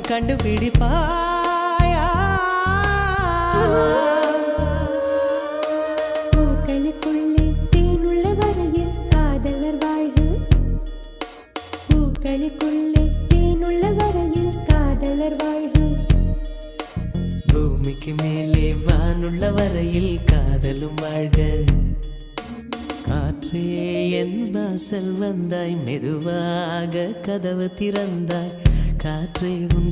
கண்டுபிடிப்பாயா? பூக்களுக்குள்ளே தேனுள்ள வரையில் காதலர் வாழ்க. பூக்களுக்குள்ளே தேனுள்ள வரையில் காதலர் வாழ்க. பூமிக்கு மேலே வானுள்ள வரையில் காதலும் வாழ்க. காற்றே என் வாசல் வந்தாய், மெதுவாக கதவு திறந்தாய். காற்றை உன்